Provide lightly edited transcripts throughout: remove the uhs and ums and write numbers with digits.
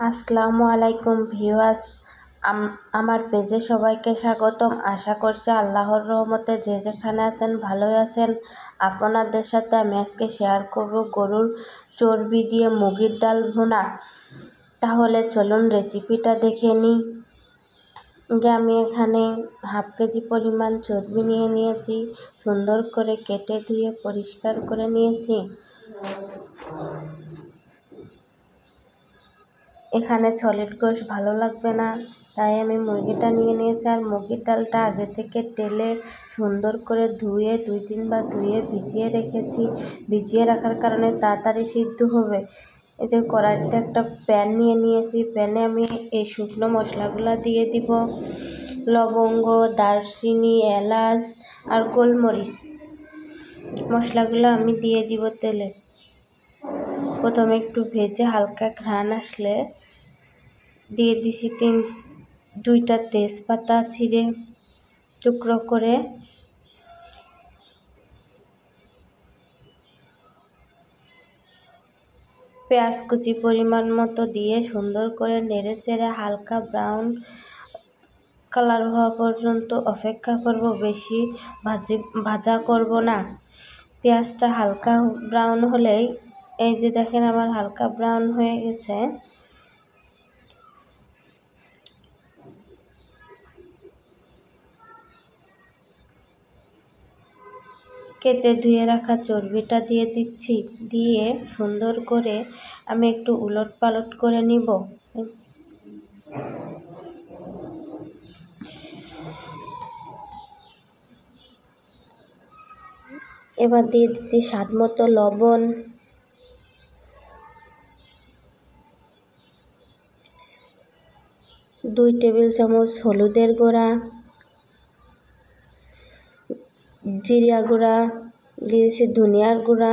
আসসালামু আলাইকুম ভিউয়ার্স, আমার পেজে সবাইকে স্বাগতম। আশা করছি আল্লাহর রহমতে যে যেখানে আছেন ভালোই আছেন। আপনাদের সাথে আমি আজকে শেয়ার করব গরুর চর্বি দিয়ে মুগের ডাল ভুনা। তাহলে চলুন রেসিপিটা দেখে নিই। যে আমি এখানে হাফ কেজি পরিমাণ চর্বি নিয়ে নিয়েছি, সুন্দর করে কেটে ধুয়ে পরিষ্কার করে নিয়েছি। এখানে সলিড গোশ ভালো লাগবে না, তাই আমি মুরগিটা নিয়ে নিয়েছি। আর মুগের ডালটা আগে থেকে টেলে সুন্দর করে ধুয়ে 2-3 বার ধুয়ে ভিজিয়ে রেখেছি। ভিজিয়ে রাখার কারণে তাড়াতাড়ি সিদ্ধ হবে। এই যে কড়াইতে একটা প্যান নিয়ে নিয়েছি, প্যানে আমি এই শুকনো মশলাগুলো দিয়ে দিব। লবঙ্গ, দারচিনি, এলাচ আর গোলমরিচ মশলাগুলো আমি দিয়ে দিব তেলে। প্রথমে একটু ভেজে হালকা ঘ্রাণ আসলে দিয়ে দিছি 2টা তেজপাতা ছিঁড়ে টুকরো করে। পেঁয়াজ কুচি পরিমাণ মতো দিয়ে সুন্দর করে নেড়ে চেড়ে হালকা ব্রাউন কালার হওয়া পর্যন্ত অপেক্ষা করব। বেশি ভাজা করব না। পেঁয়াজটা হালকা ব্রাউন হলেই, এই যে দেখেন আমার হালকা ব্রাউন হয়ে গেছে, কেটে ধুয়ে রাখা চর্বিটা দিয়ে দিচ্ছি। দিয়ে সুন্দর করে আমি একটু উলট পালট করে নিব। এবার দিয়ে দিচ্ছি স্বাদ মতো লবণ, 2 টেবিল চামচ হলুদের গুঁড়া, জিরা গুঁড়া, দিয়েছি ধনিয়ার গুঁড়া,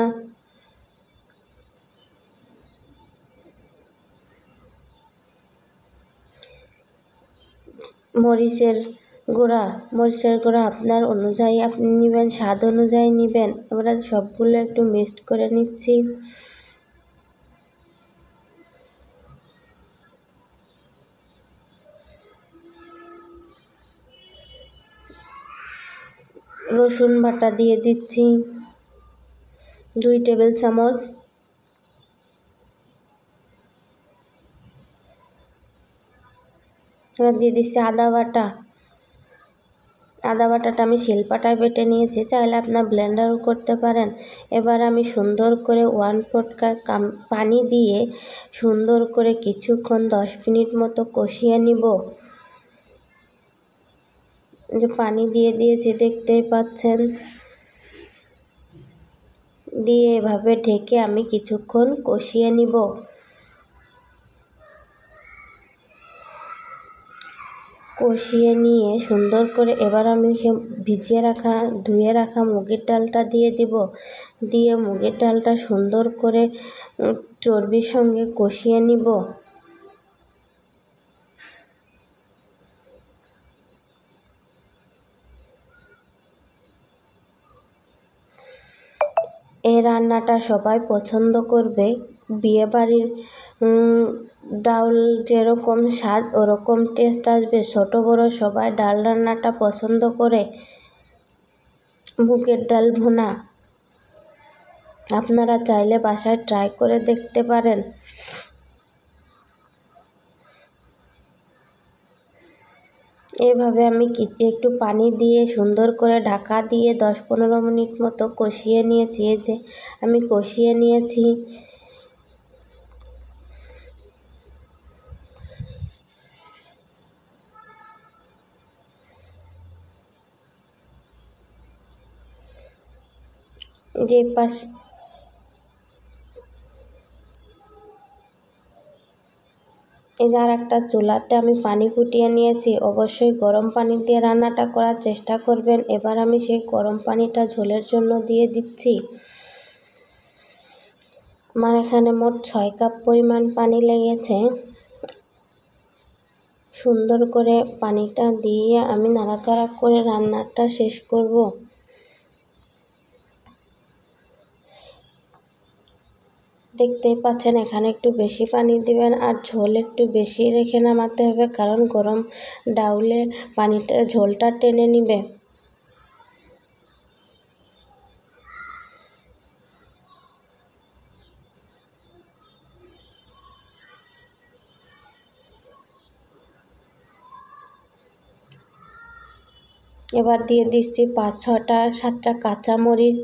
মরিচের গুঁড়া আপনার অনুযায়ী আপনি নেবেন, স্বাদ অনুযায়ী নেবেন। আমরা সবগুলো একটু মিক্সড করে নিচ্ছি। রসুন বাটা দিয়ে দিচ্ছি 2 টেবিল চামচ। এবার দিয়ে দিচ্ছি আদা বাটাটা আমি শিলপাটায় বেটে নিয়েছি, চাইলে আপনার ব্লেন্ডারও করতে পারেন। এবার আমি সুন্দর করে 1/4 কাপ পানি দিয়ে সুন্দর করে কিছুক্ষণ 10 মিনিট মতো কষিয়ে নিব। যে পানি দিয়ে দিয়েছি দেখতেই পাচ্ছেন। দিয়ে এভাবে ঢেকে আমি কিছুক্ষণ কষিয়ে নিব। কষিয়ে নিয়ে সুন্দর করে এবার আমি ধুয়ে রাখা মুগের ডালটা দিয়ে দিব। দিয়ে মুগের ডালটা সুন্দর করে চর্বির সঙ্গে কষিয়ে নিব। এই রান্নাটা সবাই পছন্দ করবে। বিয়েবাড়ির ডাল যেরকম স্বাদ ওরকম টেস্ট আসবে। ছোট বড় সবাই ডাল রান্নাটা পছন্দ করে। মুগের ডাল ভুনা আপনারা চাইলে বাসায় ট্রাই করে দেখতে পারেন। এভাবে আমি একটু পানি দিয়ে সুন্দর করে ঢাকা দিয়ে 10-15 মিনিট মতো কষিয়ে নিয়েছি। এই যে আমি কষিয়ে নিয়েছি। যে পাশ এই যে আর একটা চুলাতে আমি পানি ফুটিয়ে নিয়েছি। অবশ্যই গরম পানি দিয়ে রান্নাটা করার চেষ্টা করবেন। এবার আমি সেই গরম পানিটা ঝোলের জন্য দিয়ে দিচ্ছি। আমার এখানে মোট 6 কাপ পরিমাণ পানি লেগেছে। সুন্দর করে পানিটা দিয়ে আমি নাড়াচাড়া করে রান্নাটা শেষ করব। দেখতেই পাচ্ছেন এখানে একটু বেশি পানি দিবেন আর ঝোল একটু বেশি রেখে নামাতে হবে, কারণ গরম ডাউলে পানিটা ঝোলটা টেনে নিবে। এবার দিয়ে দিচ্ছি 5-6-7টা কাঁচামরিচ,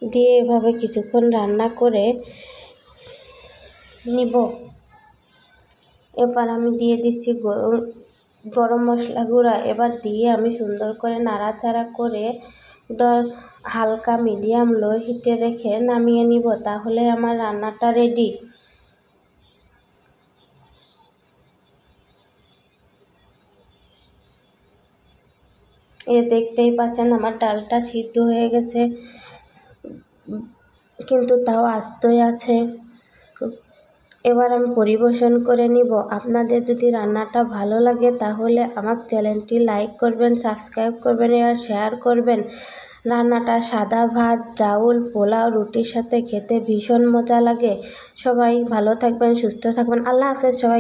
দিয়ে এভাবে কিছুক্ষণ রান্না করে নিব। এবার আমি দিয়ে দিচ্ছি গরম মশলা গুঁড়া। এবার দিয়ে আমি সুন্দর করে নাড়াচাড়া করে হালকা মিডিয়াম লো হিটে রেখে নামিয়ে নিব, তাহলে আমার রান্নাটা রেডি। দেখতেই পাচ্ছেন আমার ডালটা সিদ্ধ হয়ে গেছে, কিন্তু তাও আস্তই আছে। এবার আমি পরিবেশন করে নিব। আপনাদের যদি রান্নাটা ভালো লাগে তাহলে আমার চ্যানেলটি লাইক করবেন, সাবস্ক্রাইব করবেন আর শেয়ার করবেন। রান্নাটা সাদা ভাত, ডাউল, পোলাও, রুটির সাথে খেতে ভীষণ মজা লাগে। সবাই ভালো থাকবেন, সুস্থ থাকবেন। আল্লাহ হাফেজ সবাই।